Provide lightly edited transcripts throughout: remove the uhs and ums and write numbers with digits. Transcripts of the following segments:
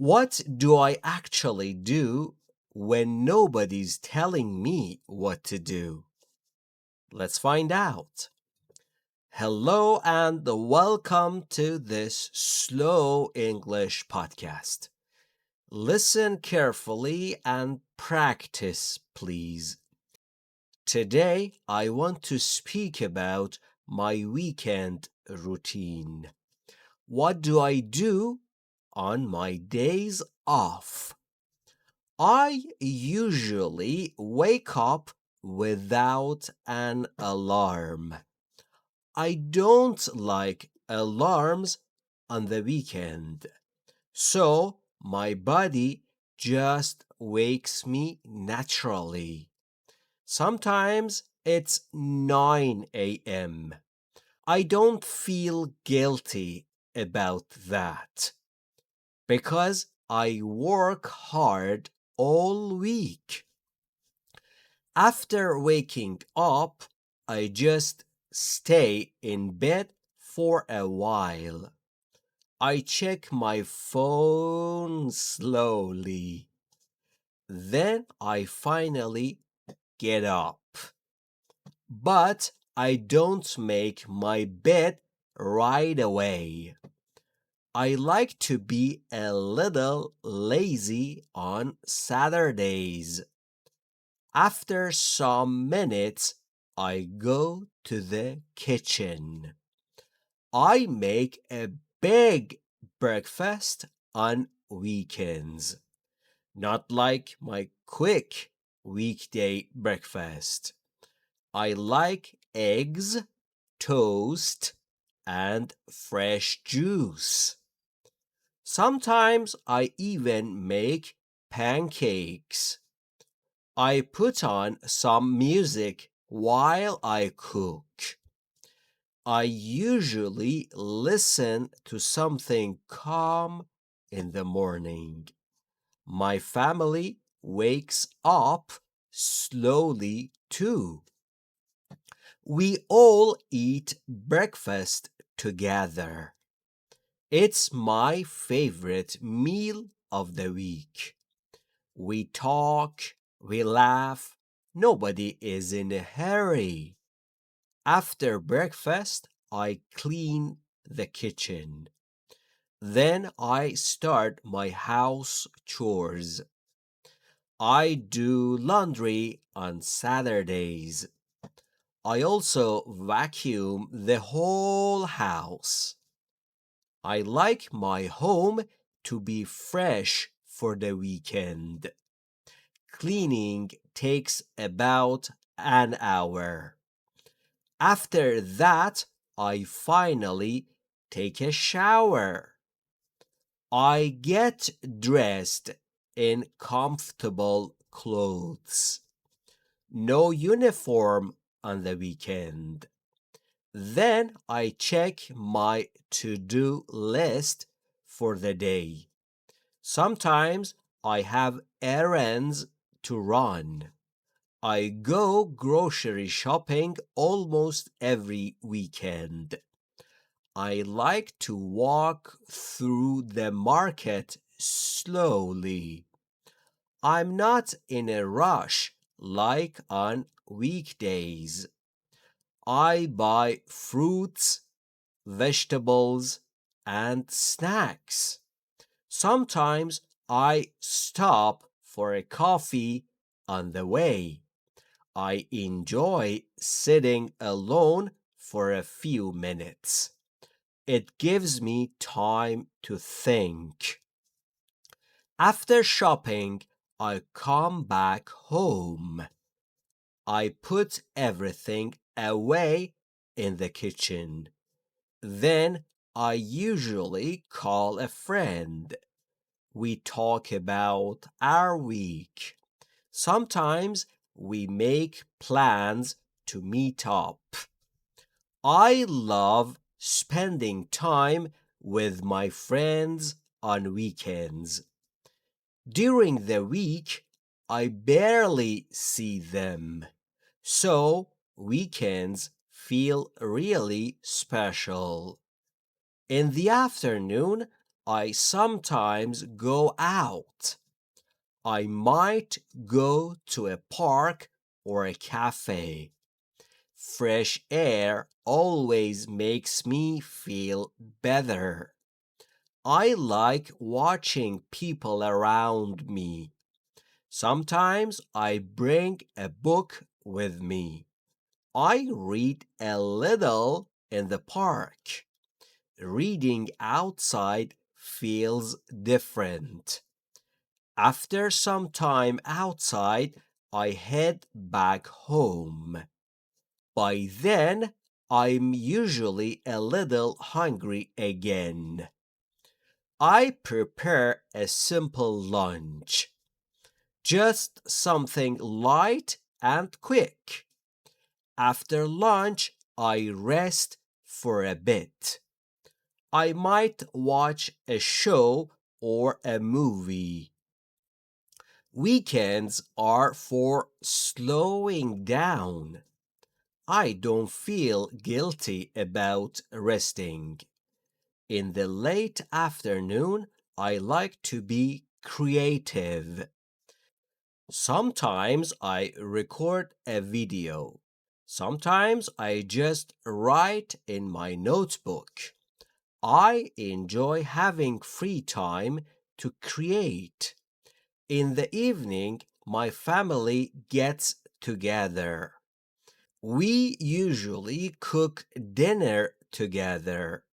What do I actually do when nobody's telling me what to do? Let's find out. Hello and welcome to this slow English podcast. Listen carefully and practice, please. Today, I want to speak about my weekend routine. What do I do on my days off? I usually wake up without an alarm. I don't like alarms on the weekend, so my body just wakes me naturally. Sometimes it's 9 a.m. I don't feel guilty about that because I work hard all week. After waking up, I just stay in bed for a while. I check my phone slowly. Then I finally get up. But I don't make my bed right away. I like to be a little lazy on Saturdays. After some minutes, I go to the kitchen. I make a big breakfast on weekends, not like my quick weekday breakfast. I like eggs, toast, and fresh juice. Sometimes I even make pancakes. I put on some music while I cook. I usually listen to something calm in the morning. My family wakes up slowly too. We all eat breakfast together. It's my favorite meal of the week. We talk, we laugh, nobody is in a hurry. After breakfast, I clean the kitchen. Then I start my house chores. I do laundry on Saturdays. I also vacuum the whole house. I like my home to be fresh for the weekend. Cleaning takes about an hour. After that, I finally take a shower. I get dressed in comfortable clothes. No uniform on the weekend. Then I check my to-do list for the day. Sometimes I have errands to run. I go grocery shopping almost every weekend. I like to walk through the market slowly. I'm not in a rush like on weekdays. I buy fruits, vegetables, and snacks. Sometimes I stop for a coffee on the way. I enjoy sitting alone for a few minutes. It gives me time to think. After shopping, I come back home. I put everything away in the kitchen. Then I usually call a friend. We talk about our week. Sometimes we make plans to meet up. I love spending time with my friends on weekends. During the week, I barely see them. So, weekends feel really special. In the afternoon, I sometimes go out. I might go to a park or a cafe. Fresh air always makes me feel better. I like watching people around me. Sometimes I bring a book with me. I read a little in the park. Reading outside feels different. After some time outside, I head back home. By then, I'm usually a little hungry again. I prepare a simple lunch, just something light and quick. After lunch, I rest for a bit. I might watch a show or a movie. Weekends are for slowing down. I don't feel guilty about resting. In the late afternoon, I like to be creative. Sometimes I record a video. Sometimes I just write in my notebook. I enjoy having free time to create. In the evening, my family gets together. We usually cook dinner together.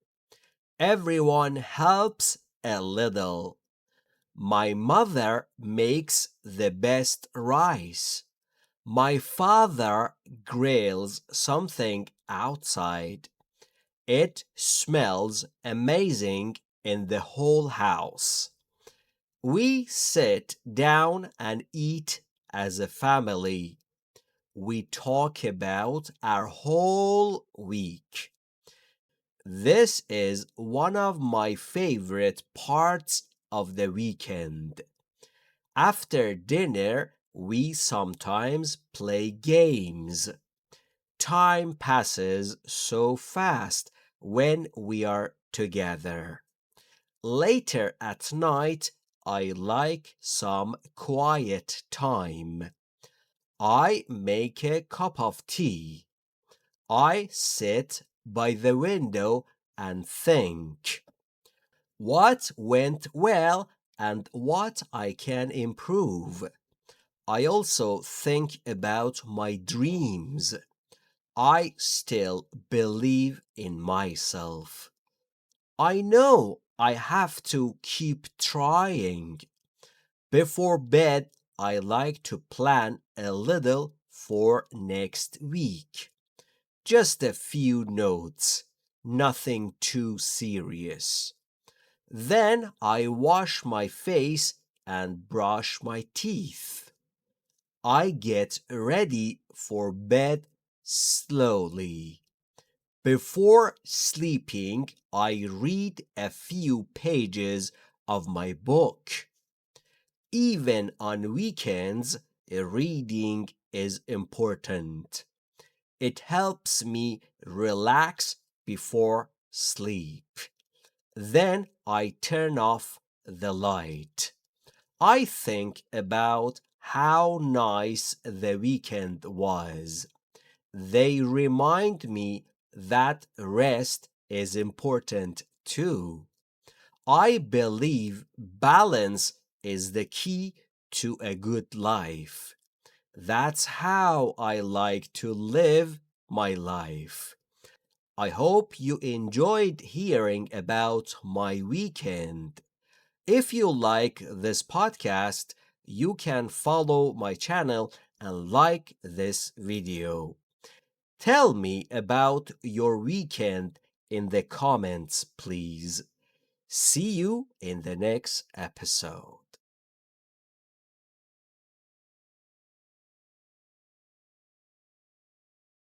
Everyone helps a little. My mother makes the best rice. My father grills something outside. It smells amazing in the whole house. We sit down and eat as a family. We talk about our whole week. This is one of my favorite parts of the weekend. After dinner, we sometimes play games. Time passes so fast when we are together. Later at night, I like some quiet time. I make a cup of tea. I sit by the window and think what went well and what I can improve. I also think about my dreams. I still believe in myself. I know I have to keep trying. Before bed, I like to plan a little for next week. Just a few notes, nothing too serious. Then I wash my face and brush my teeth. I get ready for bed slowly. Before sleeping, I read a few pages of my book. Even on weekends, reading is important. It helps me relax before sleep. Then I turn off the light. I think about how nice the weekend was. They remind me that rest is important too. I believe balance is the key to a good life. That's how I like to live my life. I hope you enjoyed hearing about my weekend. If you like this podcast, you can follow my channel and like this video. Tell me about your weekend in the comments, please. See you in the next episode.